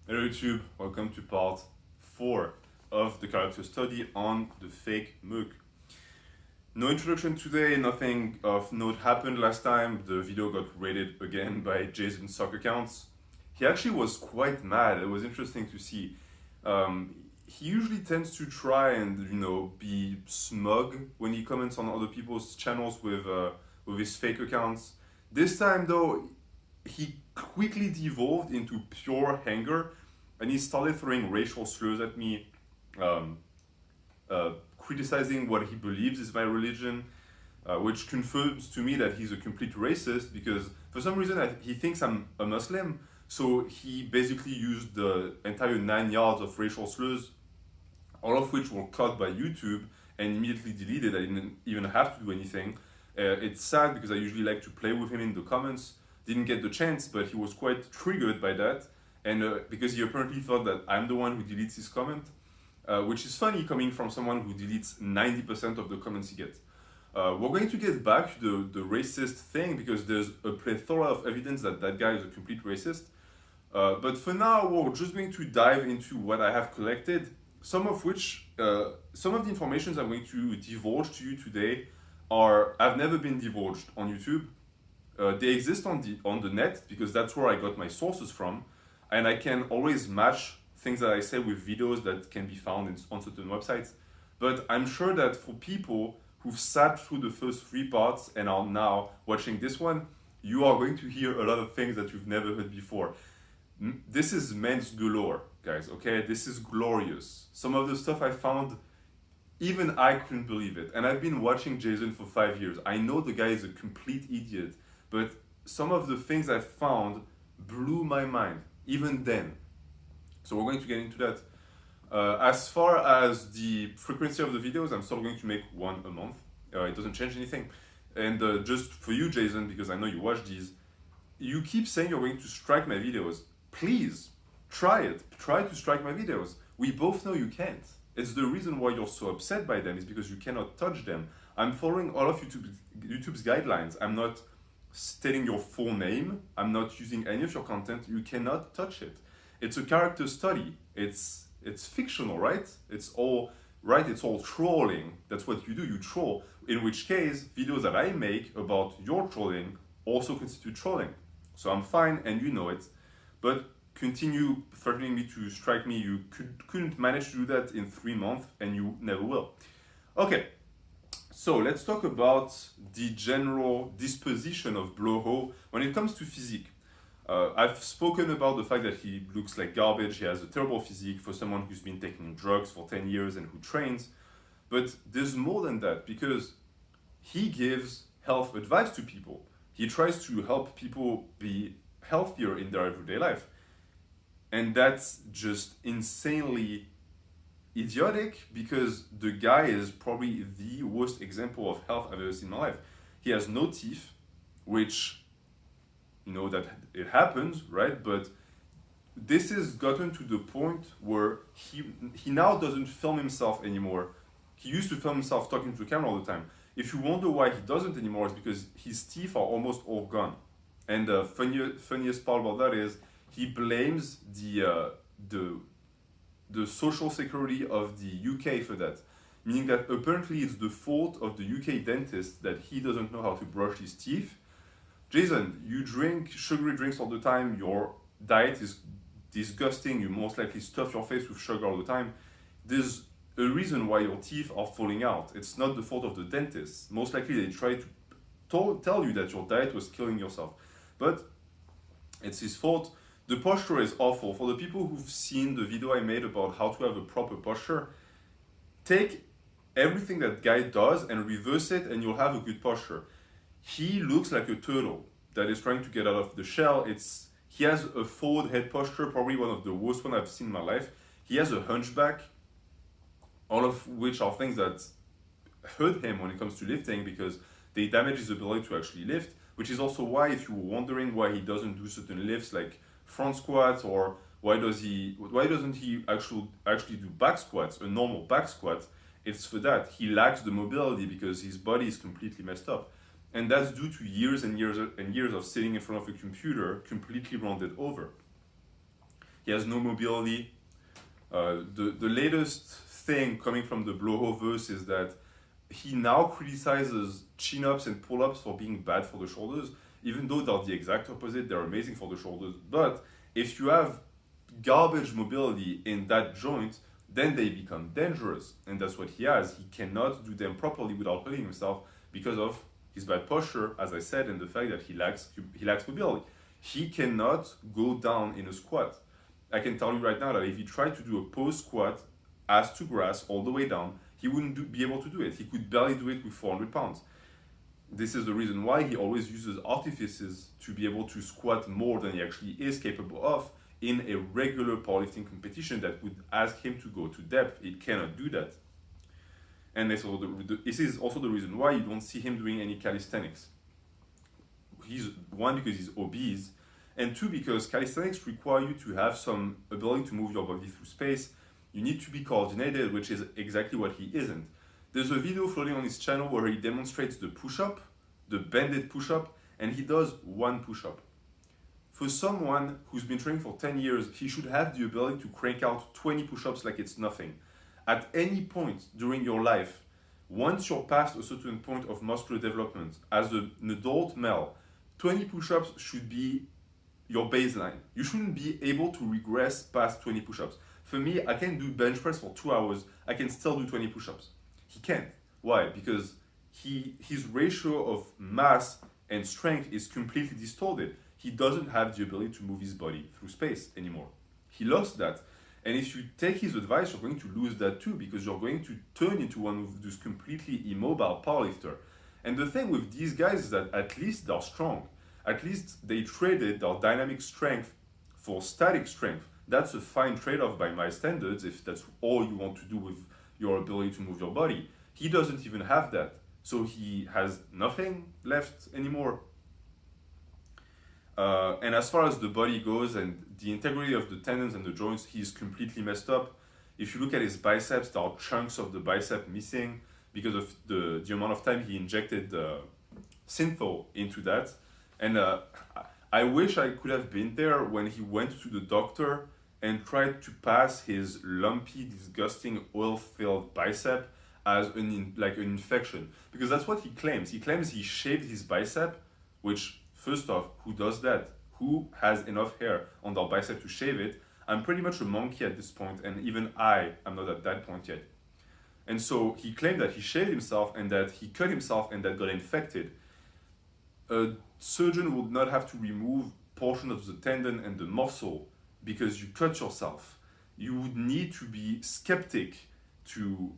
Hello YouTube, welcome to part 4 of the character study on the fake Merc. No introduction today, nothing of note happened last time. The video got rated again by Jason's soccer accounts. He actually was quite mad. It was interesting to see. He usually tends to try and be smug when he comments on other people's channels with his fake accounts. This time though, he quickly devolved into pure anger and he started throwing racial slurs at me, um, criticizing what he believes is my religion, which confirms to me that he's a complete racist because for some reason he thinks I'm a Muslim. So he basically used the entire 9 yards of racial slurs, all of which were cut by YouTube and immediately deleted. I didn't even have to do anything. It's sad because I usually like to play with him in the comments. Didn't get the chance, but he was quite triggered by that. And because he apparently thought that I'm the one who deletes his comment, which is funny coming from someone who deletes 90% of the comments he gets. We're going to get back to the racist thing because there's a plethora of evidence that that guy is a complete racist. But for now, we're just going to dive into what I have collected, some of which, some of the information I'm going to divulge to you today have never been divulged on YouTube. They exist on the net because that's where I got my sources from, and I can always match things that I say with videos that can be found on certain websites. But I'm sure that for people who've sat through the first 3 parts and are now watching this one, you are going to hear a lot of things that you've never heard before. This is ments galore, guys, okay? This is glorious. Some of the stuff I found, even I couldn't believe it. And I've been watching Jason for 5 years. I know the guy is a complete idiot, but some of the things I found blew my mind, even then. So we're going to get into that. As far as the frequency of the videos, I'm still going to make one a month. It doesn't change anything. And just for you, Jason, because I know you watch these, you keep saying you're going to strike my videos. Please, try it. Try to strike my videos. We both know you can't. It's the reason why you're so upset by them is because you cannot touch them. I'm following all of YouTube's guidelines. I'm not stating your full name. I'm not using any of your content. You cannot touch it. It's a character study. It's fictional, right? It's all trolling. That's what you do. You troll. In which case, videos that I make about your trolling also constitute trolling. So I'm fine, and you know it. But continue threatening me to strike me. You couldn't manage to do that in 3 months, and you never will. Okay. So let's talk about the general disposition of Bloho when it comes to physique. I've spoken about the fact that he looks like garbage. He has a terrible physique for someone who's been taking drugs for 10 years and who trains. But there's more than that because he gives health advice to people. He tries to help people be healthier in their everyday life. And that's just insanely idiotic because the guy is probably the worst example of health I've ever seen in my life. He has no teeth, which, that it happens, right? But this has gotten to the point where he now doesn't film himself anymore. He used to film himself talking to the camera all the time. If you wonder why he doesn't anymore, it's because his teeth are almost all gone. And the funniest part about that is he blames the social security of the UK for that, meaning that apparently it's the fault of the UK dentist that he doesn't know how to brush his teeth. Jason, you drink sugary drinks all the time, your diet is disgusting, you most likely stuff your face with sugar all the time. There's a reason why your teeth are falling out. It's not the fault of the dentist. Most likely they try to tell you that your diet was killing yourself. But it's his fault. The posture is awful. For the people who've seen the video I made about how to have a proper posture, take everything that guy does and reverse it and you'll have a good posture. He looks like a turtle that is trying to get out of the shell. He has a forward head posture, probably one of the worst ones I've seen in my life. He has a hunchback, all of which are things that hurt him when it comes to lifting because they damage his ability to actually lift, which is also why if you were wondering why he doesn't do certain lifts like front squats or why doesn't he actually do back squats, a normal back squat, it's for that. He lacks the mobility because his body is completely messed up. And that's due to years and years and years of sitting in front of a computer completely rounded over. He has no mobility. The latest thing coming from the Bloho verse is that he now criticizes chin-ups and pull-ups for being bad for the shoulders, even though they're the exact opposite. They're amazing for the shoulders. But if you have garbage mobility in that joint, then they become dangerous. And that's what he has. He cannot do them properly without hurting himself because of his bad posture, as I said, and the fact that he lacks mobility. He cannot go down in a squat. I can tell you right now that if he tried to do a pose squat, ass to grass, all the way down, he wouldn't be able to do it. He could barely do it with 400 pounds. This is the reason why he always uses artifices to be able to squat more than he actually is capable of in a regular powerlifting competition that would ask him to go to depth. He cannot do that. And this is also the reason why you don't see him doing any calisthenics. One, because he's obese, and two, because calisthenics require you to have some ability to move your body through space. You need to be coordinated, which is exactly what he isn't. There's a video floating on his channel where he demonstrates the push-up, the bended push-up, and he does one push-up. For someone who's been training for 10 years, he should have the ability to crank out 20 push-ups like it's nothing. At any point during your life, once you're past a certain point of muscular development, as an adult male, 20 push-ups should be your baseline. You shouldn't be able to regress past 20 push-ups. For me, I can do bench press for 2 hours, I can still do 20 push-ups. He can't. Why? Because his ratio of mass and strength is completely distorted. He doesn't have the ability to move his body through space anymore. He lost that. And if you take his advice, you're going to lose that too, because you're going to turn into one of those completely immobile powerlifter. And the thing with these guys is that at least they're strong. At least they traded their dynamic strength for static strength. That's a fine trade-off by my standards if that's all you want to do with your ability to move your body. He doesn't even have that. So he has nothing left anymore. And as far as the body goes and the integrity of the tendons and the joints, he's completely messed up. If you look at his biceps, there are chunks of the bicep missing because of the amount of time he injected synthol into that. And I wish I could have been there when he went to the doctor and tried to pass his lumpy, disgusting, oil-filled bicep as an infection. Because that's what he claims. He claims he shaved his bicep, which, first off, who does that? Who has enough hair on their bicep to shave it? I'm pretty much a monkey at this point, and even I am not at that point yet. And so he claimed that he shaved himself and that he cut himself and that got infected. A surgeon would not have to remove portion of the tendon and the muscle because you cut yourself. You would need to be skeptic to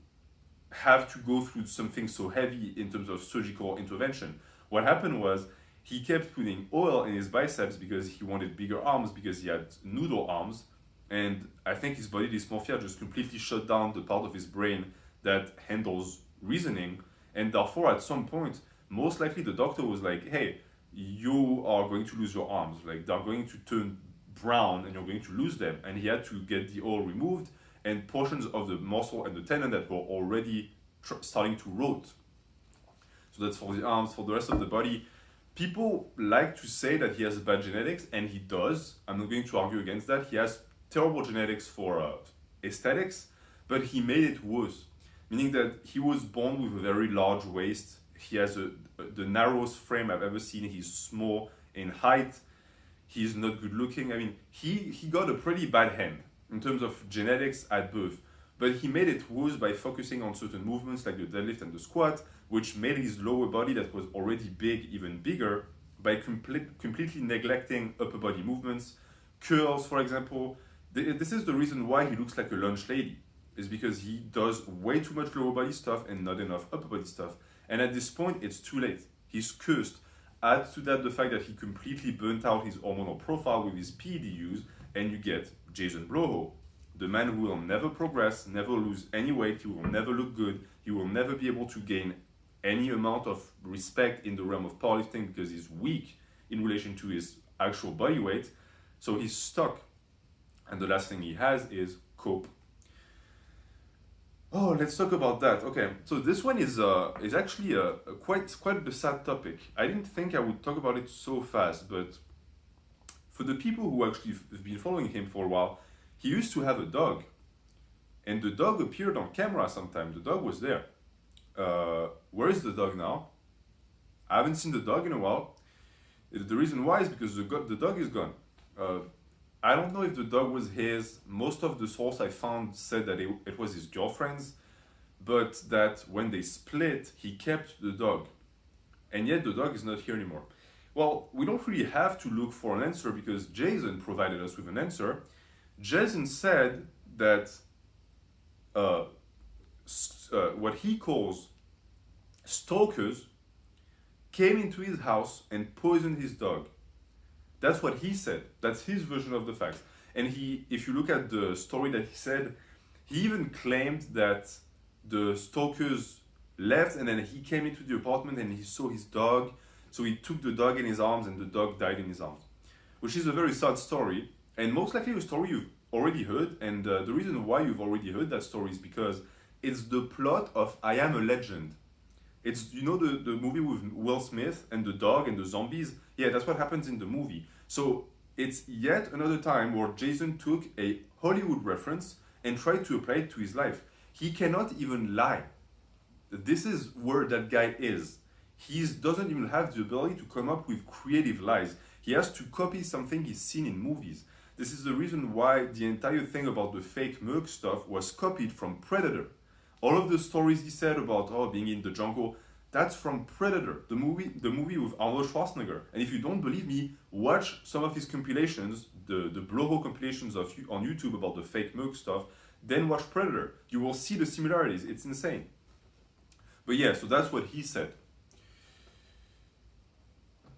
have to go through something so heavy in terms of surgical intervention. What happened was he kept putting oil in his biceps because he wanted bigger arms, because he had noodle arms, and I think his body dysmorphia just completely shut down the part of his brain that handles reasoning, and therefore at some point, most likely the doctor was like, hey, you are going to lose your arms, like they're going to turn brown and you're going to lose them. And he had to get the oil removed and portions of the muscle and the tendon that were already starting to rot. So that's for the arms. For the rest of the body, people like to say that he has bad genetics, and he does. I'm not going to argue against that. He has terrible genetics for aesthetics, but he made it worse, meaning that he was born with a very large waist. He has the narrowest frame I've ever seen. He's small in height. He's not good looking. I mean, he got a pretty bad hand in terms of genetics at birth, but he made it worse by focusing on certain movements like the deadlift and the squat, which made his lower body that was already big even bigger by completely neglecting upper body movements. Curls, for example. This is the reason why he looks like a lunch lady, is because he does way too much lower body stuff and not enough upper body stuff. And at this point, it's too late. He's cursed. Add to that the fact that he completely burnt out his hormonal profile with his PEDUs, and you get Jason Bloho, the man who will never progress, never lose any weight, he will never look good, he will never be able to gain any amount of respect in the realm of powerlifting because he's weak in relation to his actual body weight. So he's stuck. And the last thing he has is cope. Oh, let's talk about that. Okay, so this one is actually quite the sad topic. I didn't think I would talk about it so fast, but for the people who actually have been following him for a while, he used to have a dog. And the dog appeared on camera sometimes. The dog was there. Where is the dog now? I haven't seen the dog in a while. The reason why is because the dog is gone. I don't know if the dog was his. Most of the source I found said that it was his girlfriend's, but that when they split, he kept the dog. And yet the dog is not here anymore. Well, we don't really have to look for an answer because Jason provided us with an answer. Jason said that what he calls stalkers came into his house and poisoned his dog. That's what he said. That's his version of the facts. And if you look at the story that he said, he even claimed that the stalkers left and then he came into the apartment and he saw his dog. So he took the dog in his arms and the dog died in his arms, which is a very sad story. And most likely a story you've already heard. And the reason why you've already heard that story is because it's the plot of I Am a Legend. It's, you know, the movie with Will Smith and the dog and the zombies? Yeah, that's what happens in the movie. So it's yet another time where Jason took a Hollywood reference and tried to apply it to his life. He cannot even lie. This is where that guy is. He doesn't even have the ability to come up with creative lies. He has to copy something he's seen in movies. This is the reason why the entire thing about the fake Merc stuff was copied from Predator. All of the stories he said about being in the jungle, that's from Predator, the movie with Arnold Schwarzenegger. And if you don't believe me, watch some of his compilations, the Bloho compilations on YouTube about the fake Merc stuff, then watch Predator. You will see the similarities. It's insane. But yeah, so that's what he said.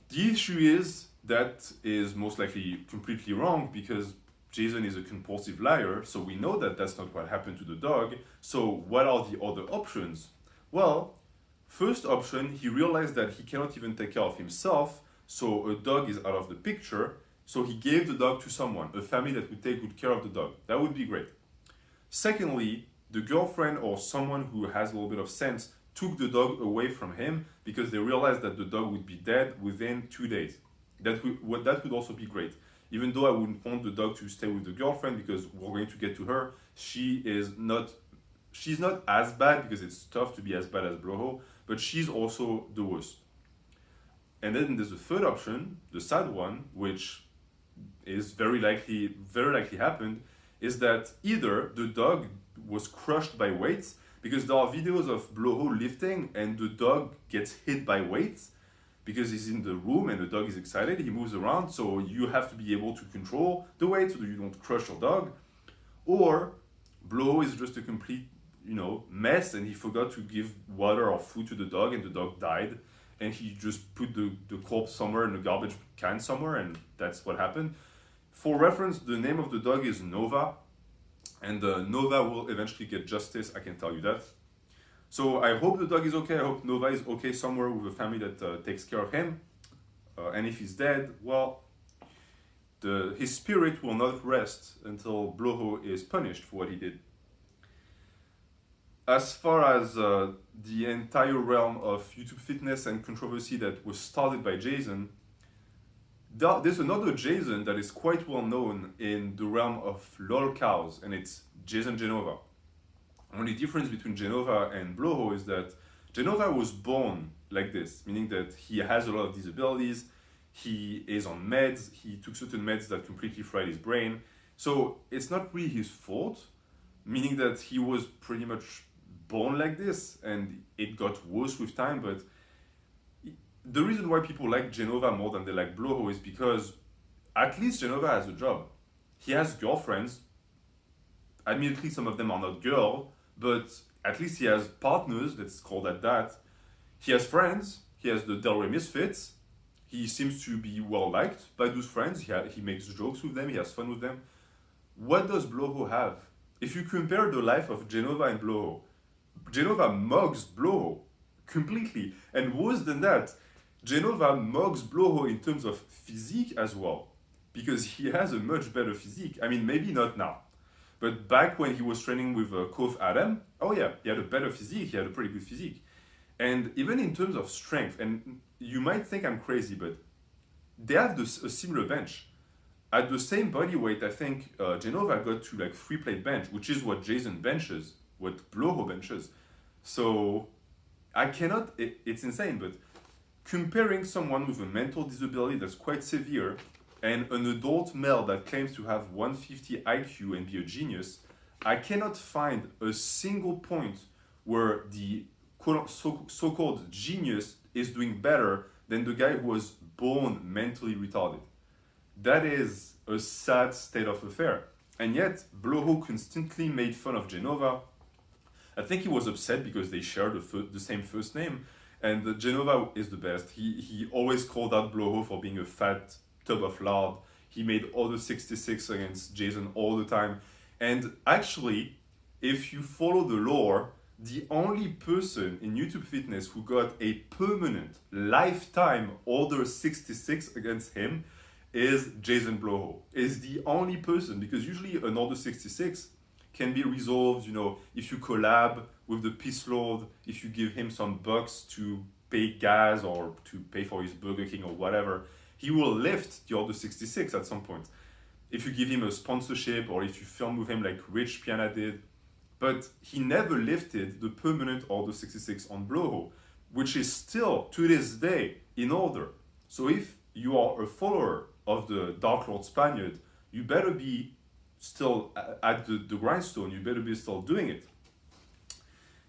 The issue is that is most likely completely wrong because Jason is a compulsive liar, so we know that that's not what happened to the dog. So what are the other options? Well, first option, he realized that he cannot even take care of himself, so a dog is out of the picture, so he gave the dog to someone, a family that would take good care of the dog. That would be great. Secondly, the girlfriend or someone who has a little bit of sense took the dog away from him because they realized that the dog would be dead within 2 days. That would also be great. Even though I wouldn't want the dog to stay with the girlfriend because we're going to get to her, she's not as bad because it's tough to be as bad as Bloho, but she's also the worst. And then there's a third option, the sad one, which is very likely happened, is that either the dog was crushed by weights, because there are videos of Bloho lifting and the dog gets hit by weights because he's in the room and the dog is excited, he moves around, so you have to be able to control the weight so that you don't crush your dog. Or Bloho is just a complete, mess and he forgot to give water or food to the dog and the dog died and he just put the corpse somewhere in a garbage can somewhere and that's what happened. For reference, the name of the dog is Nova. And Nova will eventually get justice, I can tell you that. So I hope the dog is okay. I hope Nova is okay somewhere with a family that takes care of him. And if he's dead, well, his spirit will not rest until Bloho is punished for what he did. As far as the entire realm of YouTube fitness and controversy that was started by Jason, there's another Jason that is quite well known in the realm of lol cows, and it's Jason Genova. Only difference between Genova and Bloho is that Genova was born like this, meaning that he has a lot of disabilities, he is on meds, he took certain meds that completely fried his brain. So it's not really his fault, meaning that he was pretty much born like this and it got worse with time, but the reason why people like Genova more than they like Bloho is because at least Genova has a job. He has girlfriends. Admittedly, some of them are not girl, but at least he has partners, let's call that. He has friends. He has the Del Rey Misfits. He seems to be well liked by those friends. He makes jokes with them. He has fun with them. What does Bloho have? If you compare the life of Genova and Bloho, Genova mugs Bloho completely. And worse than that, Genova mugs Bloho in terms of physique as well, because he has a much better physique. I mean, maybe not now, but back when he was training with Coath Adam, oh yeah, he had a better physique, he had a pretty good physique. And even in terms of strength, and you might think I'm crazy, but they have a similar bench. at the same body weight, I think Genova got to like 3-plate bench, which is what Jason benches, what Bloho benches. So I cannot, it's insane, but comparing someone with a mental disability that's quite severe and an adult male that claims to have 150 IQ and be a genius, I cannot find a single point where the so-called genius is doing better than the guy who was born mentally retarded. That is a sad state of affair. And yet, Bloho constantly made fun of Genova. I think he was upset because they share the same first name. And Genova is the best. He always called out Bloho for being a fat tub of lard. He made all the 66 against Jason all the time. And actually, if you follow the lore, the only person in YouTube Fitness who got a permanent lifetime order 66 against him is Jason Bloho. Is the only person, because usually an order 66 can be resolved, you know, if you collab with the Peace Lord, if you give him some bucks to pay gas or to pay for his Burger King or whatever, he will lift the order 66 at some point. If you give him a sponsorship or if you film with him like Rich Piana did. But he never lifted the permanent order 66 on Bloho, which is still to this day in order. So if you are a follower of the Dark Lord Spaniard, you better be still at the grindstone, you better be still doing it.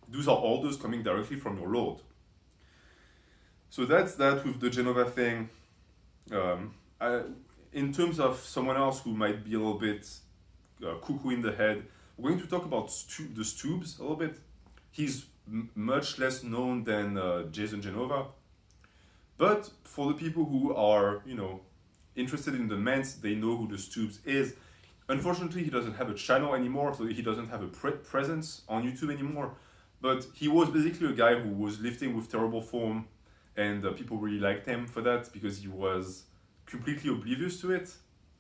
Those are orders coming directly from your Lord. So that's that with the Genova thing. In terms of someone else who might be a little bit cuckoo in the head, we're going to talk about the Steubz a little bit. He's much less known than Jason Genova. But for the people who are, you know, interested in the ments, they know who the Steubz is. Unfortunately, he doesn't have a channel anymore, so he doesn't have a presence on YouTube anymore. But he was basically a guy who was lifting with terrible form, and people really liked him for that because he was completely oblivious to it.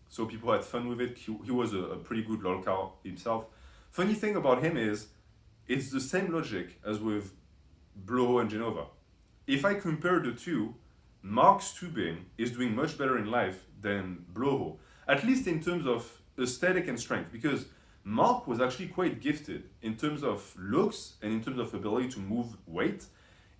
So people had fun with it. He was a pretty good lolcow himself. Funny thing about him is, it's the same logic as with Bloho and Genova. If I compare the two, Mark Steubz is doing much better in life than Bloho, at least in terms of aesthetic and strength, because Mark was actually quite gifted in terms of looks and in terms of ability to move weight.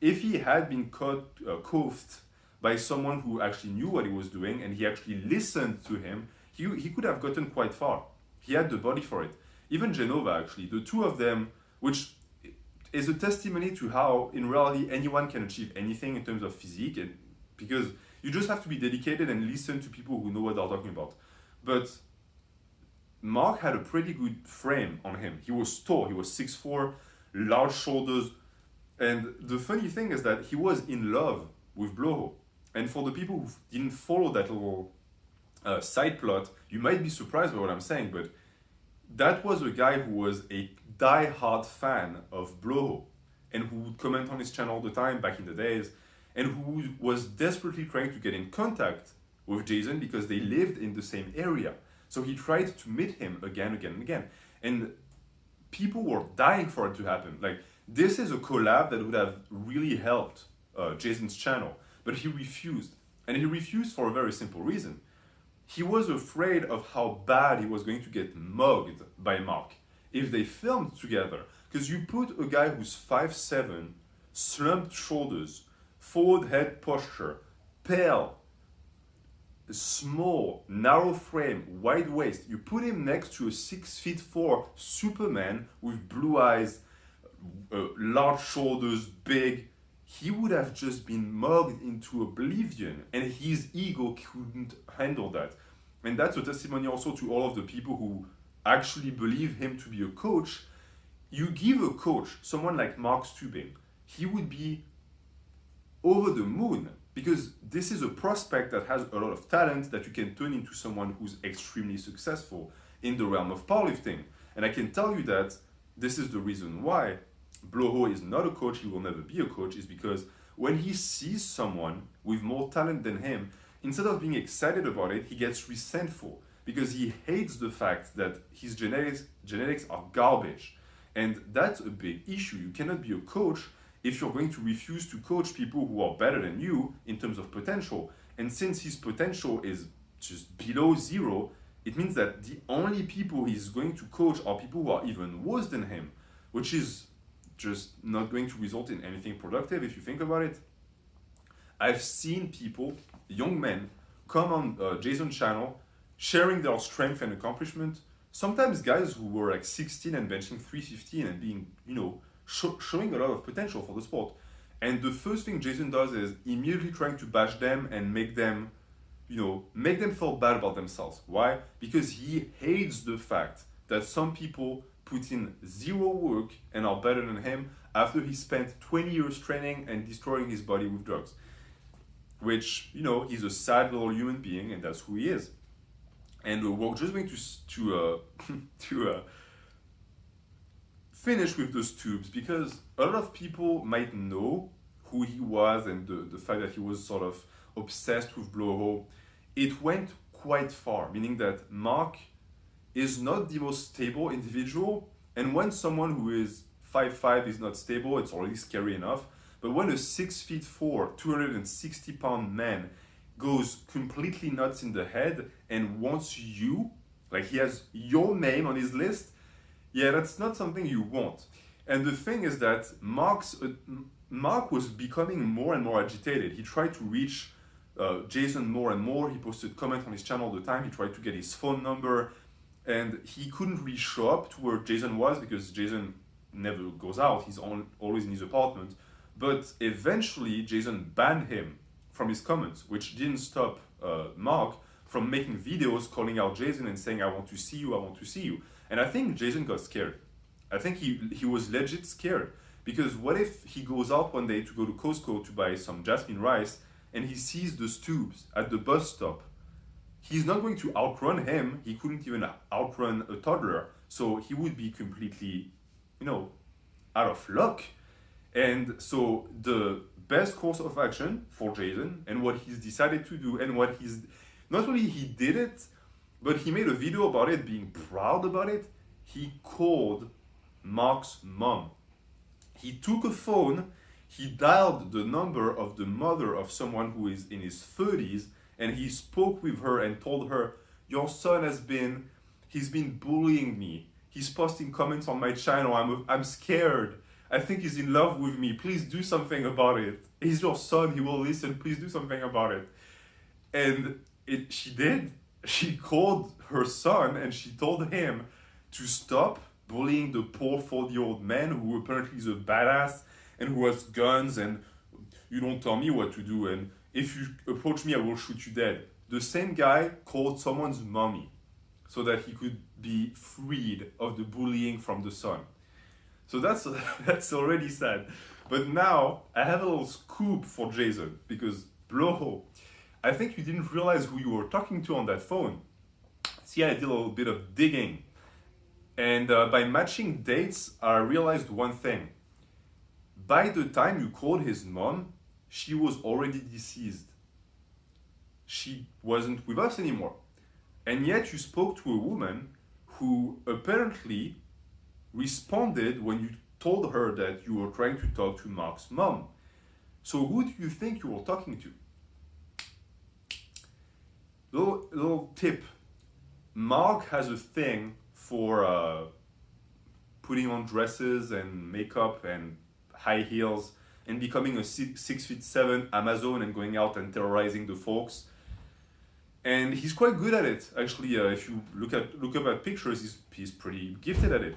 If he had been coathed by someone who actually knew what he was doing and he actually listened to him, he could have gotten quite far. He had the body for it. Even Genova, actually, the two of them, which is a testimony to how, in reality, anyone can achieve anything in terms of physique, and because you just have to be dedicated and listen to people who know what they're talking about. But Mark had a pretty good frame on him. He was tall, he was 6'4", large shoulders, and the funny thing is that he was in love with Bloho. And for the people who didn't follow that little side plot, you might be surprised by what I'm saying, but that was a guy who was a die-hard fan of Bloho and who would comment on his channel all the time back in the days, and who was desperately trying to get in contact with Jason because they lived in the same area. So he tried to meet him again. And people were dying for it to happen. Like, this is a collab that would have really helped Jason's channel, but he refused. And he refused for a very simple reason. He was afraid of how bad he was going to get mugged by Mark if they filmed together. Because you put a guy who's 5'7", slumped shoulders, forward head posture, pale, small, narrow frame, wide waist. You put him next to a 6'4" Superman with blue eyes, large shoulders, big. He would have just been mugged into oblivion, and his ego couldn't handle that. And that's a testimony also to all of the people who actually believe him to be a coach. You give a coach, someone like Mark Steubz, he would be over the moon, because this is a prospect that has a lot of talent that you can turn into someone who's extremely successful in the realm of powerlifting. And I can tell you that this is the reason why Bloho is not a coach, he will never be a coach, is because when he sees someone with more talent than him, instead of being excited about it, he gets resentful because he hates the fact that his genetics are garbage. And that's a big issue. You cannot be a coach if you're going to refuse to coach people who are better than you in terms of potential. And since his potential is just below zero, it means that the only people he's going to coach are people who are even worse than him, which is just not going to result in anything productive if you think about it. I've seen people, young men, come on Jason's channel, sharing their strength and accomplishment. Sometimes guys who were like 16 and benching 315 and being, showing a lot of potential for the sport. And the first thing Jason does is immediately trying to bash them and make them feel bad about themselves. Why? Because he hates the fact that some people put in zero work and are better than him after he spent 20 years training and destroying his body with drugs. Which, he's a sad little human being, and that's who he is. And we're just going to finish with the Steubz, because a lot of people might know who he was and the fact that he was sort of obsessed with Bloho. It went quite far, meaning that Mark is not the most stable individual, and when someone who is 5'5" is not stable, it's already scary enough. But when a 6'4", 260-pound man goes completely nuts in the head and wants you, like he has your name on his list, yeah, that's not something you want. And the thing is that Mark was becoming more and more agitated. He tried to reach Jason more and more. He posted comments on his channel all the time. He tried to get his phone number, and he couldn't really show up to where Jason was because Jason never goes out. He's always in his apartment. But eventually, Jason banned him from his comments, which didn't stop Mark from making videos calling out Jason and saying, I want to see you, I want to see you. And I think Jason got scared. I think he was legit scared. Because what if he goes out one day to go to Costco to buy some jasmine rice and he sees the Steubz at the bus stop? He's not going to outrun him. He couldn't even outrun a toddler. So he would be completely, out of luck. And so the best course of action for Jason and what he's decided to do and what not only he did it, but he made a video about it, being proud about it. He called Mark's mom. He took a phone, he dialed the number of the mother of someone who is in his 30s, and he spoke with her and told her, your son he's been bullying me. He's posting comments on my channel. I'm scared. I think he's in love with me. Please do something about it. He's your son. He will listen. Please do something about it. And she did. She called her son and she told him to stop bullying the poor 40-year-old man who apparently is a badass and who has guns, and you don't tell me what to do, and if you approach me, I will shoot you dead. The same guy called someone's mommy so that he could be freed of the bullying from the son. So that's already sad. But now I have a little scoop for Jason, because Bloho, I think you didn't realize who you were talking to on that phone. See, I did a little bit of digging. And by matching dates, I realized one thing. By the time you called his mom, she was already deceased. She wasn't with us anymore. And yet you spoke to a woman who apparently responded when you told her that you were trying to talk to Mark's mom. So who do you think you were talking to? Little tip. Mark has a thing for putting on dresses and makeup and high heels and becoming a 6'7" Amazon and going out and terrorizing the folks. And he's quite good at it. Actually, if you look up at pictures, he's pretty gifted at it.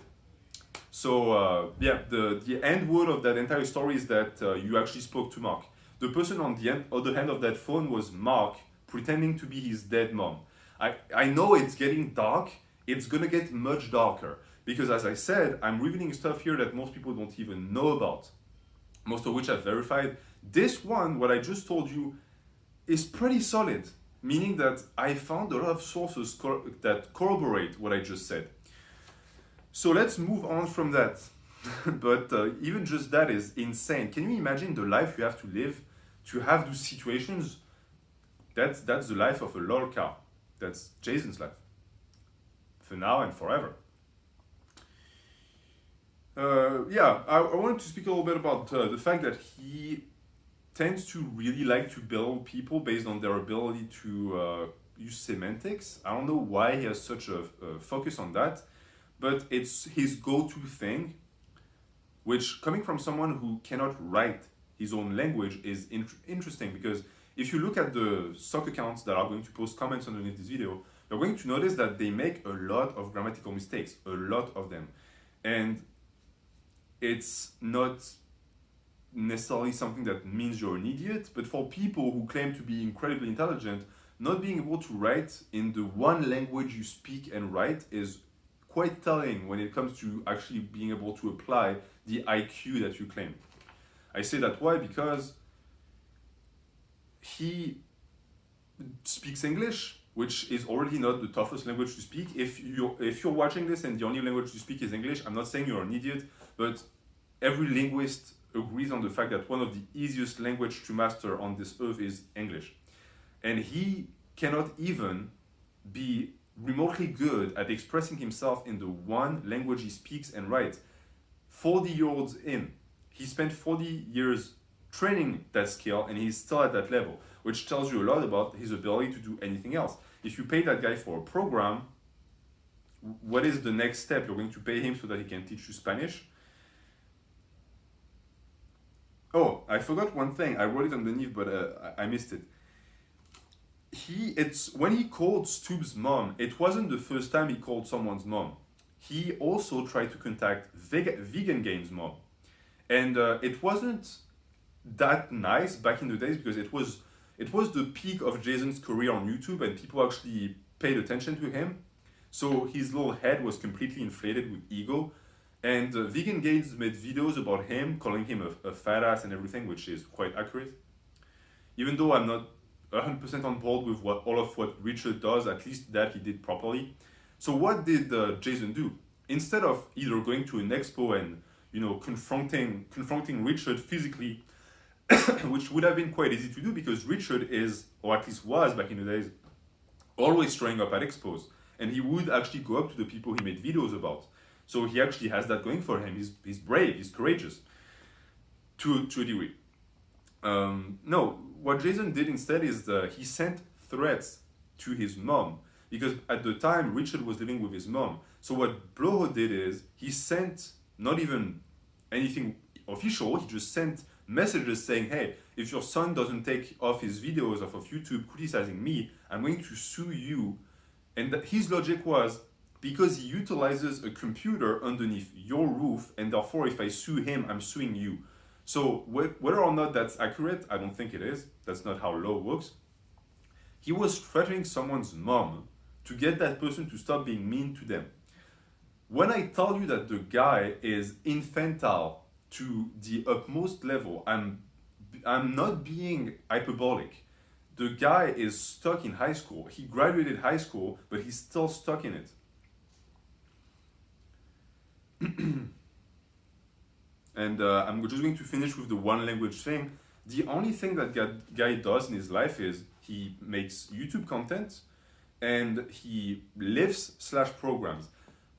So the end word of that entire story is that you actually spoke to Mark. The person on the other end of that phone was Mark, pretending to be his dead mom. I know it's getting dark. It's gonna get much darker because, as I said, I'm revealing stuff here that most people don't even know about, most of which I've verified. This one, what I just told you, is pretty solid, meaning that I found a lot of sources that corroborate what I just said. So let's move on from that. But even just that is insane. Can you imagine the life you have to live to have those situations? That's the life of a lolcar. That's Jason's life. For now and forever. I wanted to speak a little bit about the fact that he tends to really like to build people based on their ability to use semantics. I don't know why he has such a focus on that, but it's his go-to thing, which coming from someone who cannot write his own language is interesting, because if you look at the stock accounts that are going to post comments underneath this video, you're going to notice that they make a lot of grammatical mistakes, a lot of them. And it's not necessarily something that means you're an idiot, but for people who claim to be incredibly intelligent, not being able to write in the one language you speak and write is quite telling when it comes to actually being able to apply the IQ that you claim. I say that why? Because he speaks English, which is already not the toughest language to speak. If you're watching this and the only language to speak is English, I'm not saying you're an idiot, but every linguist agrees on the fact that one of the easiest language to master on this earth is English. And he cannot even be remotely good at expressing himself in the one language he speaks and writes. 40-year-olds in. He spent 40 years training that skill and he's still at that level, which tells you a lot about his ability to do anything else. If you pay that guy for a program, what is the next step? You're going to pay him so that he can teach you Spanish? Oh, I forgot one thing. I wrote it underneath, but I missed it. When he called Steubz' mom, it wasn't the first time he called someone's mom. He also tried to contact Vegan Game's mom. And it wasn't that nice back in the days, because it was the peak of Jason's career on YouTube and people actually paid attention to him. So his little head was completely inflated with ego. And Vegan Games made videos about him, calling him a fat ass and everything, which is quite accurate. Even though I'm not 100% on board with all of what Richard does, at least that he did properly. So what did Jason do? Instead of either going to an expo and confronting Richard physically, which would have been quite easy to do because Richard is, or at least was back in the days, always showing up at expos, and he would actually go up to the people he made videos about. So he actually has that going for him. He's brave, he's courageous, to a degree. No, what Jason did instead is he sent threats to his mom, because at the time Richard was living with his mom. So what Bloho did is he sent not even anything official, he just sent messages saying, hey, if your son doesn't take off his videos off of YouTube criticizing me, I'm going to sue you. And his logic was, because he utilizes a computer underneath your roof, and therefore if I sue him, I'm suing you. So whether or not that's accurate, I don't think it is. That's not how law works. He was threatening someone's mom to get that person to stop being mean to them. When I tell you that the guy is infantile to the utmost level, I'm not being hyperbolic. The guy is stuck in high school. He graduated high school, but he's still stuck in it. And I'm just going to finish with the one language thing. The only thing that guy does in his life is he makes YouTube content and he lifts/programs,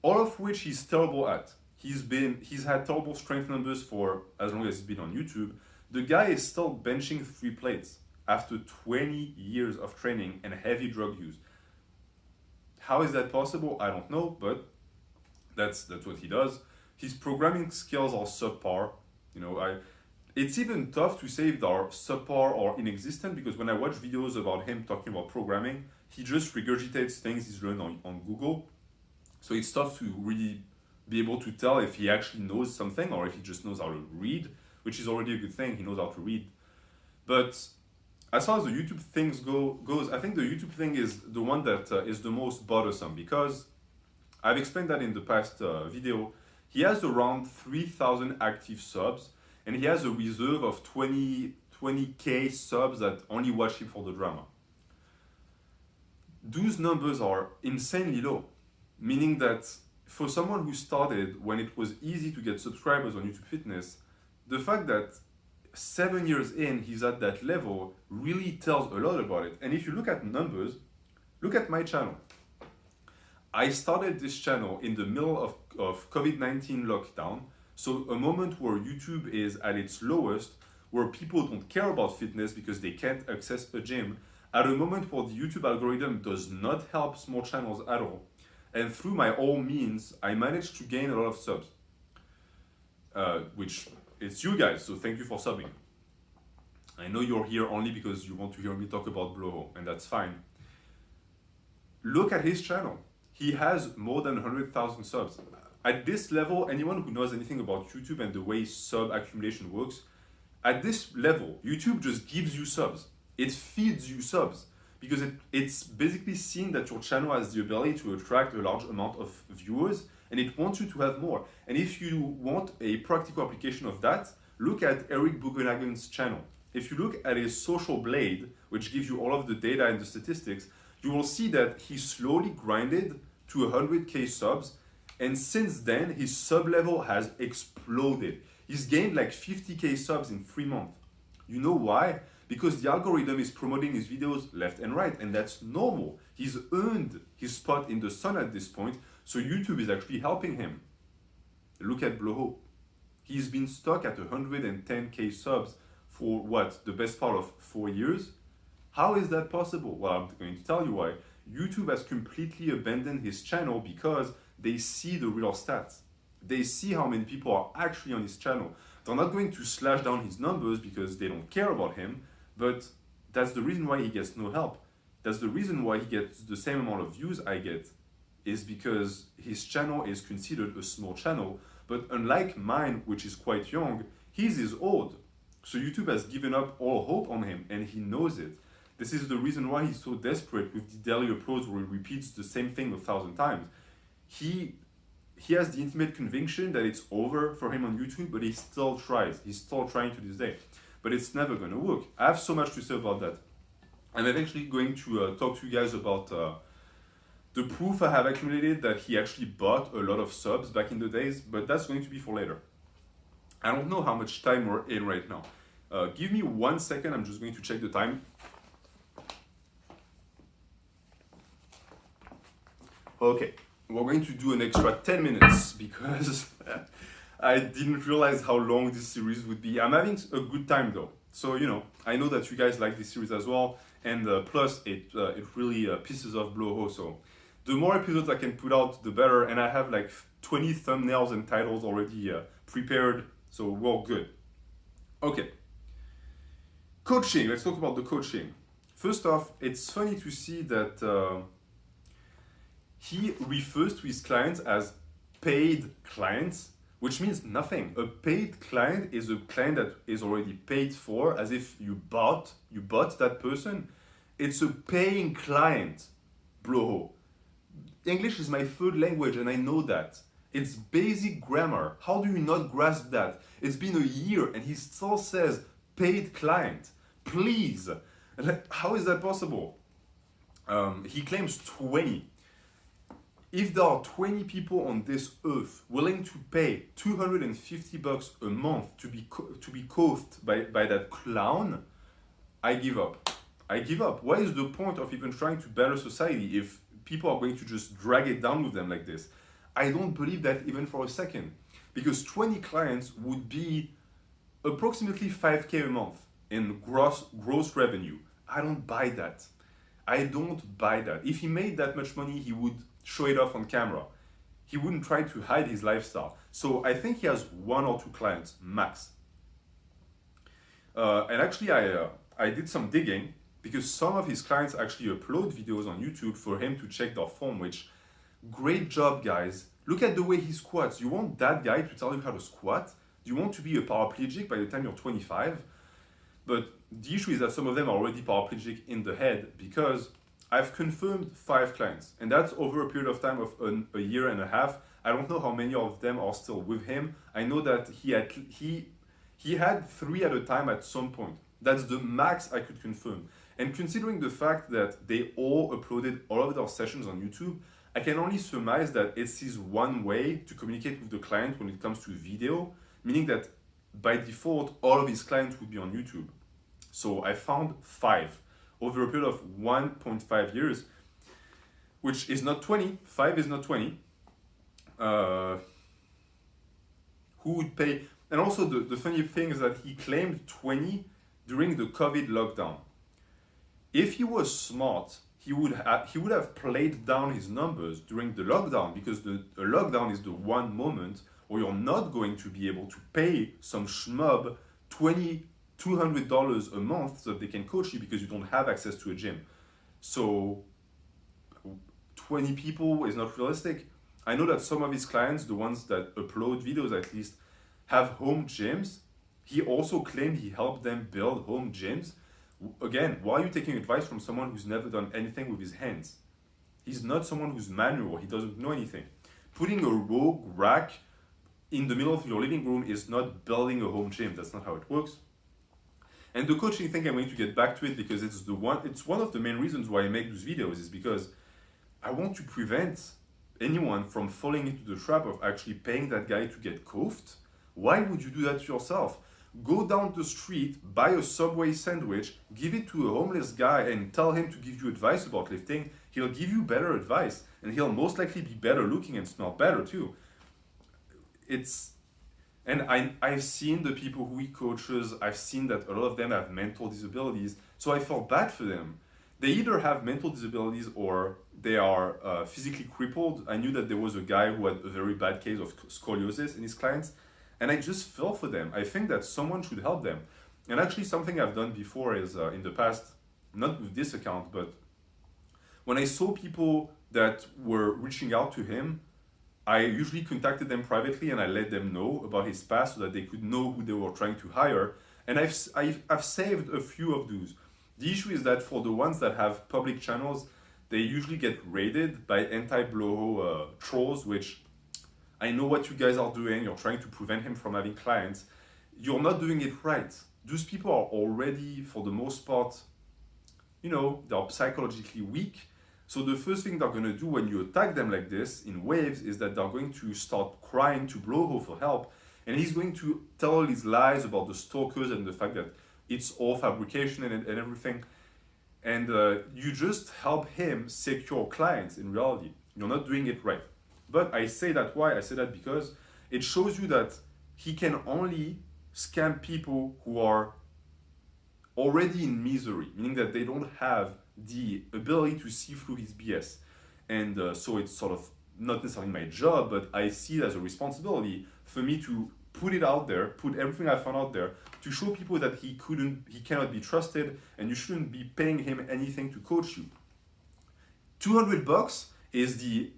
all of which he's terrible at. He's had terrible strength numbers for as long as he's been on YouTube. The guy is still benching 3 plates after 20 years of training and heavy drug use. How is that possible? I don't know, but that's what he does. His programming skills are subpar. It's even tough to say if they are subpar or inexistent, because when I watch videos about him talking about programming, he just regurgitates things he's learned on Google. So it's tough to really be able to tell if he actually knows something or if he just knows how to read, which is already a good thing. He knows how to read. But as far as the YouTube things goes, I think the YouTube thing is the one that is the most bothersome, because I've explained that in the past video. He has around 3,000 active subs, and he has a reserve of 20K subs that only watch him for the drama. Those numbers are insanely low, meaning that for someone who started when it was easy to get subscribers on YouTube Fitness, the fact that 7 years in he's at that level really tells a lot about it. And if you look at numbers, look at my channel. I started this channel in the middle of COVID-19 lockdown, so a moment where YouTube is at its lowest, where people don't care about fitness because they can't access a gym. at a moment where the YouTube algorithm does not help small channels at all. And through my own means, I managed to gain a lot of subs. Which it's you guys, so thank you for subbing. I know you're here only because you want to hear me talk about Bloho, and that's fine. Look at his channel. He has more than 100,000 subs. At this level, anyone who knows anything about YouTube and the way sub accumulation works, at this level, YouTube just gives you subs. It feeds you subs because it's basically seen that your channel has the ability to attract a large amount of viewers and it wants you to have more. And if you want a practical application of that, look at Eric Bugenhagen's channel. If you look at his social blade, which gives you all of the data and the statistics, you will see that he slowly grinded to 100K subs. And since then, his sub level has exploded. He's gained like 50K subs in 3 months. You know why? Because the algorithm is promoting his videos left and right, and that's normal. He's earned his spot in the sun at this point, so YouTube is actually helping him. Look at Bloho. He's been stuck at 110K subs for what, the best part of 4 years? How is that possible? Well, I'm going to tell you why. YouTube has completely abandoned his channel because they see the real stats. They see how many people are actually on his channel. They're not going to slash down his numbers because they don't care about him, but that's the reason why he gets no help. That's the reason why he gets the same amount of views I get, is because his channel is considered a small channel, but unlike mine, which is quite young, his is old. So YouTube has given up all hope on him, and he knows it. This is the reason why he's so desperate with the daily uploads where he repeats the same thing 1,000 times. He has the intimate conviction that it's over for him on YouTube, but he still tries. He's still trying to this day. But it's never going to work. I have so much to say about that. I'm eventually going to talk to you guys about the proof I have accumulated that he actually bought a lot of subs back in the days, but that's going to be for later. I don't know how much time we're in right now. Give me 1 second, I'm just going to check the time. Okay, we're going to do an extra 10 minutes because I didn't realize how long this series would be. I'm having a good time though. So, you know, I know that you guys like this series as well. And plus, it really pisses off Bloho. So the more episodes I can put out, the better. And I have like 20 thumbnails and titles already prepared. So we're all good. Okay. Coaching. Let's talk about the coaching. First off, it's funny to see that he refers to his clients as paid clients, which means nothing. A paid client is a client that is already paid for, as if you bought that person. It's a paying client, Bloho. English is my third language and I know that. It's basic grammar. How do you not grasp that? It's been a year and he still says paid client. Please. How is that possible? He claims 20. If there are 20 people on this earth willing to pay $250 a month to be coathed by that clown, I give up. I give up. What is the point of even trying to better society if people are going to just drag it down with them like this? I don't believe that even for a second, because 20 clients would be approximately 5K a month in gross revenue. I don't buy that. I don't buy that. If he made that much money, he would show it off on camera. He wouldn't try to hide his lifestyle. So I think he has 1 or 2 clients max. And actually I did some digging because some of his clients actually upload videos on YouTube for him to check their form, which great job, guys. Look at the way he squats. You want that guy to tell you how to squat? Do you want to be a paraplegic by the time you're 25? But the issue is that some of them are already paraplegic in the head because I've confirmed 5 clients, and that's over a period of time of a year and a half. I don't know how many of them are still with him. I know that he had 3 at a time at some point. That's the max I could confirm. And considering the fact that they all uploaded all of their sessions on YouTube, I can only surmise that it's his one way to communicate with the client when it comes to video, meaning that by default, all of his clients would be on YouTube. So I found 5. Over a period of 1.5 years, which is not 20, 5 is not 20. Who would pay? And also the funny thing is that he claimed 20 during the COVID lockdown. If he was smart, he would have played down his numbers during the lockdown, because a lockdown is the one moment where you're not going to be able to pay some schmub $200 a month so that they can coach you because you don't have access to a gym. So 20 people is not realistic. I know that some of his clients, the ones that upload videos at least, have home gyms. He also claimed he helped them build home gyms. Again, why are you taking advice from someone who's never done anything with his hands? He's not someone who's manual. He doesn't know anything. Putting a rogue rack in the middle of your living room is not building a home gym. That's not how it works. And the coaching thing, I'm going to get back to it because it's one of the main reasons why I make those videos, is because I want to prevent anyone from falling into the trap of actually paying that guy to get coathed. Why would you do that to yourself? Go down the street, buy a Subway sandwich, give it to a homeless guy and tell him to give you advice about lifting. He'll give you better advice, and he'll most likely be better looking and smell better too. I've seen the people who he coaches, I've seen that a lot of them have mental disabilities, so I felt bad for them. They either have mental disabilities or they are physically crippled. I knew that there was a guy who had a very bad case of scoliosis in his clients, and I just feel for them. I think that someone should help them. And actually something I've done before is in the past, not with this account, but when I saw people that were reaching out to him, I usually contacted them privately and I let them know about his past so that they could know who they were trying to hire. And I've saved a few of those. The issue is that for the ones that have public channels, they usually get raided by anti-bloho trolls, which I know what you guys are doing. You're trying to prevent him from having clients. You're not doing it right. Those people are already, for the most part, they're psychologically weak. So the first thing they're going to do when you attack them like this in waves is that they're going to start crying to Bloho for help. And he's going to tell all his lies about the stalkers and the fact that it's all fabrication and everything. And you just help him secure clients in reality. You're not doing it right. But I say that why? I say that because it shows you that he can only scam people who are already in misery, meaning that they don't have the ability to see through his BS. And so it's sort of not necessarily my job, but I see it as a responsibility for me to put it out there, put everything I found out there, to show people that he cannot be trusted, and you shouldn't be paying him anything to coach you. $200 is the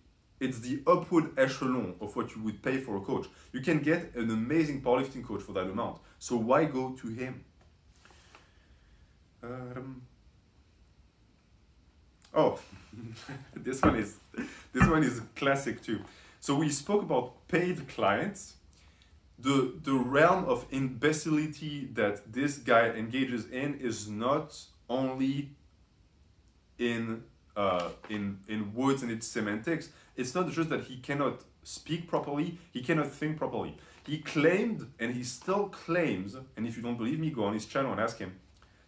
upward echelon of what you would pay for a coach. You can get an amazing powerlifting coach for that amount. So why go to him? Oh, this one is classic too. So we spoke about paid clients. The realm of imbecility that this guy engages in is not only in words and its semantics. It's not just that he cannot speak properly, he cannot think properly. He claimed, and he still claims, and if you don't believe me, go on his channel and ask him,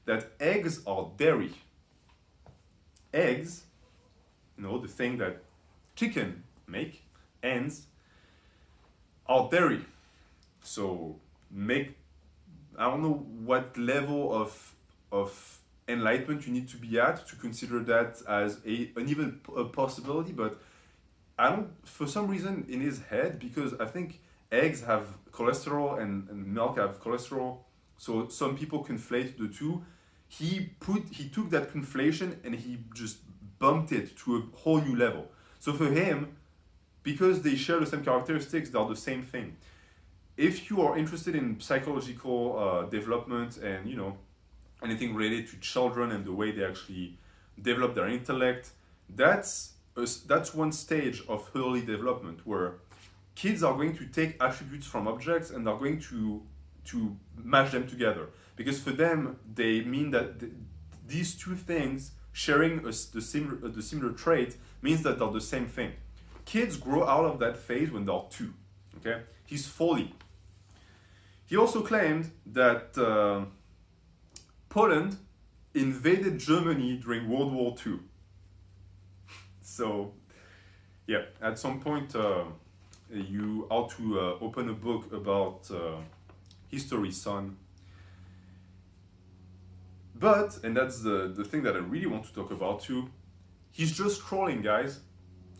that eggs are dairy. Eggs, the thing that chicken make, hens, are dairy. So I don't know what level of enlightenment you need to be at to consider that as an even a possibility, but for some reason in his head, because I think eggs have cholesterol and milk have cholesterol, so some people conflate the two. He took that conflation and he just bumped it to a whole new level. So for him, because they share the same characteristics, they're the same thing. If you are interested in psychological development and anything related to children and the way they actually develop their intellect, that's one stage of early development where kids are going to take attributes from objects and are going to mash them together. Because for them, they mean that these two things sharing the similar trait means that they're the same thing. Kids grow out of that phase when they're 2. Okay, he's 40. He also claimed that Poland invaded Germany during World War II. So, yeah, at some point you ought to open a book about history, son. But, and that's the thing that I really want to talk about too, he's just trolling, guys.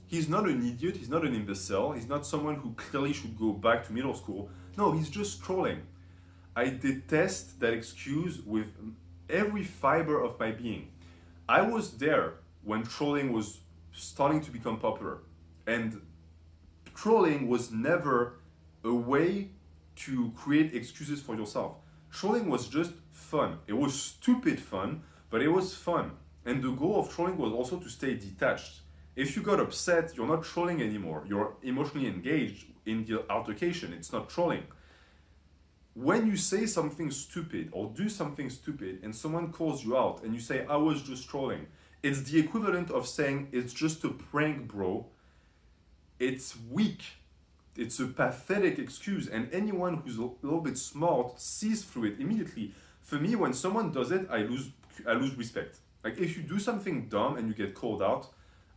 He's not an idiot, he's not an imbecile, he's not someone who clearly should go back to middle school. No, he's just trolling. I detest that excuse with every fiber of my being. I was there when trolling was starting to become popular. And trolling was never a way to create excuses for yourself. Trolling was just fun. It was stupid fun, but it was fun. And the goal of trolling was also to stay detached. If you got upset, you're not trolling anymore. You're emotionally engaged in the altercation. It's not trolling. When you say something stupid or do something stupid and someone calls you out and you say, I was just trolling, it's the equivalent of saying, it's just a prank, bro. It's weak. It's a pathetic excuse, and anyone who's a little bit smart sees through it immediately. For me, when someone does it, I lose respect. Like, if you do something dumb and you get called out,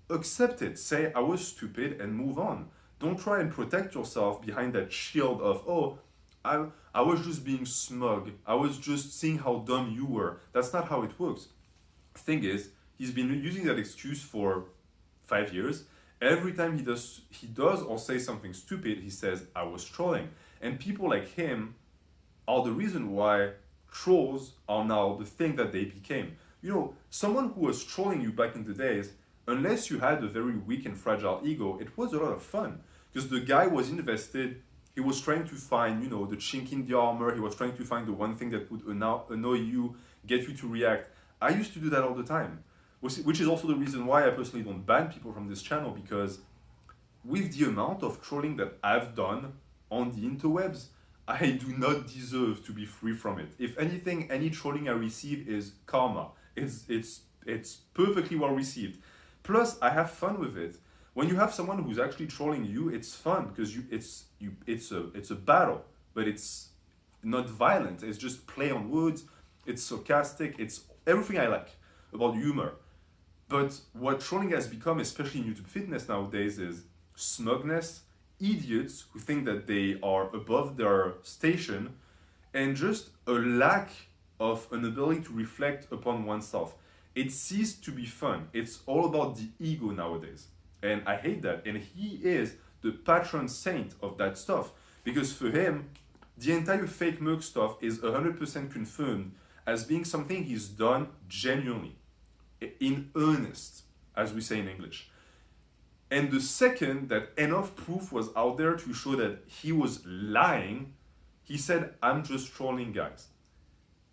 accept it. Say, I was stupid, and move on. Don't try and protect yourself behind that shield of, oh, I was just being smug. I was just seeing how dumb you were. That's not how it works. Thing is, he's been using that excuse for 5 years. Every time he does or say something stupid, he says, I was trolling. And people like him are the reason why trolls are now the thing that they became. You know, someone who was trolling you back in the days, unless you had a very weak and fragile ego, it was a lot of fun. Because the guy was invested, he was trying to find, you know, the chink in the armor, he was trying to find the one thing that would annoy you, get you to react. I used to do that all the time. Which is also the reason why I personally don't ban people from this channel, because with the amount of trolling that I've done on the interwebs, I do not deserve to be free from it. If anything, any trolling I receive is karma. It's perfectly well received. Plus, I have fun with it. When you have someone who's actually trolling you, it's fun because it's a battle, but it's not violent. It's just play on words. It's sarcastic. It's everything I like about humor. But what trolling has become, especially in YouTube fitness nowadays, is smugness, idiots who think that they are above their station, and just a lack of an ability to reflect upon oneself. It ceased to be fun. It's all about the ego nowadays. And I hate that. And he is the patron saint of that stuff. Because for him, the entire fake Merc stuff is 100% confirmed as being something he's done genuinely, in earnest, as we say in English. And the second that enough proof was out there to show that he was lying, he said, I'm just trolling, guys.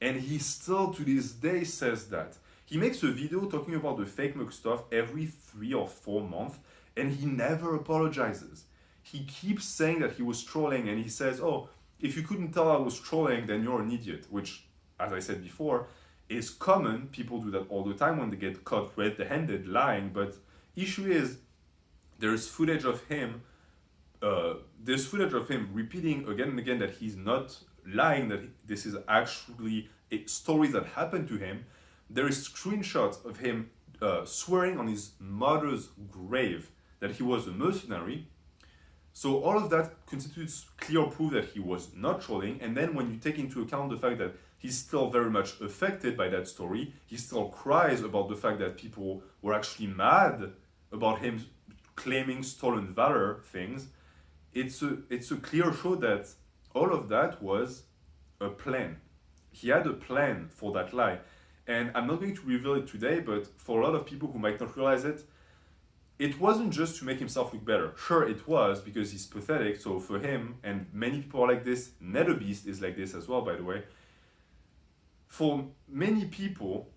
And he still to this day says that. He makes a video talking about the fake Merc stuff every 3 or 4 months, and he never apologizes. He keeps saying that he was trolling, and he says, oh, if you couldn't tell I was trolling, then you're an idiot, which, as I said before, is common. People do that all the time when they get caught red-handed lying. But issue is, there's footage of him repeating again and again that he's not lying, that this is actually a story that happened to him. There is screenshots of him swearing on his mother's grave that he was a mercenary. So all of that constitutes clear proof that he was not trolling. And then when you take into account the fact that he's still very much affected by that story, he still cries about the fact that people were actually mad about him claiming stolen valor things, it's a clear show that all of that was a plan. He had a plan for that lie. And I'm not going to reveal it today, but for a lot of people who might not realize it, it wasn't just to make himself look better. Sure, it was, because he's pathetic, so for him, and many people are like this, NetherBeast is like this as well, by the way. For many people,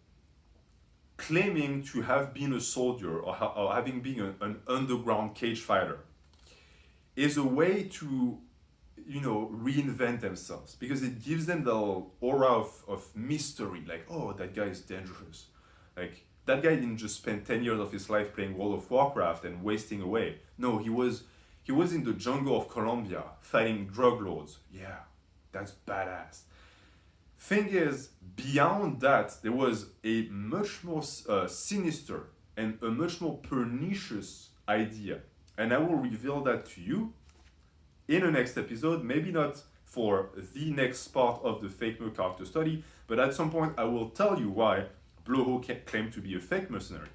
claiming to have been a soldier or having been an underground cage fighter is a way to, you know, reinvent themselves, because it gives them the aura of mystery, like, oh, that guy is dangerous. Like, that guy didn't just spend 10 years of his life playing World of Warcraft and wasting away. No, he was in the jungle of Colombia fighting drug lords. Yeah, that's badass. Thing is, beyond that, there was a much more sinister and a much more pernicious idea. And I will reveal that to you in the next episode, maybe not for the next part of the fake Merc character study, but at some point I will tell you why Bloho claimed to be a fake mercenary.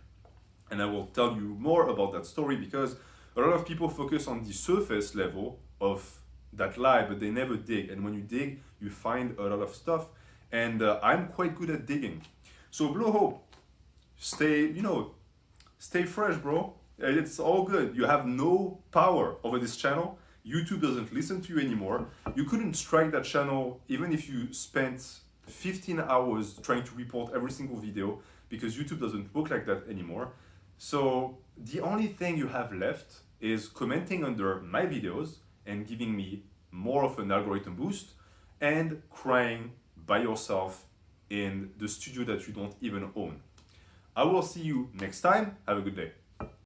And I will tell you more about that story because a lot of people focus on the surface level of that lie, but they never dig. And when you dig, you find a lot of stuff. And I'm quite good at digging. So Bloho, stay fresh, bro. It's all good. You have no power over this channel. YouTube doesn't listen to you anymore. You couldn't strike that channel even if you spent 15 hours trying to report every single video because YouTube doesn't work like that anymore. So the only thing you have left is commenting under my videos and giving me more of an algorithm boost and crying by yourself in the studio that you don't even own. I will see you next time. Have a good day.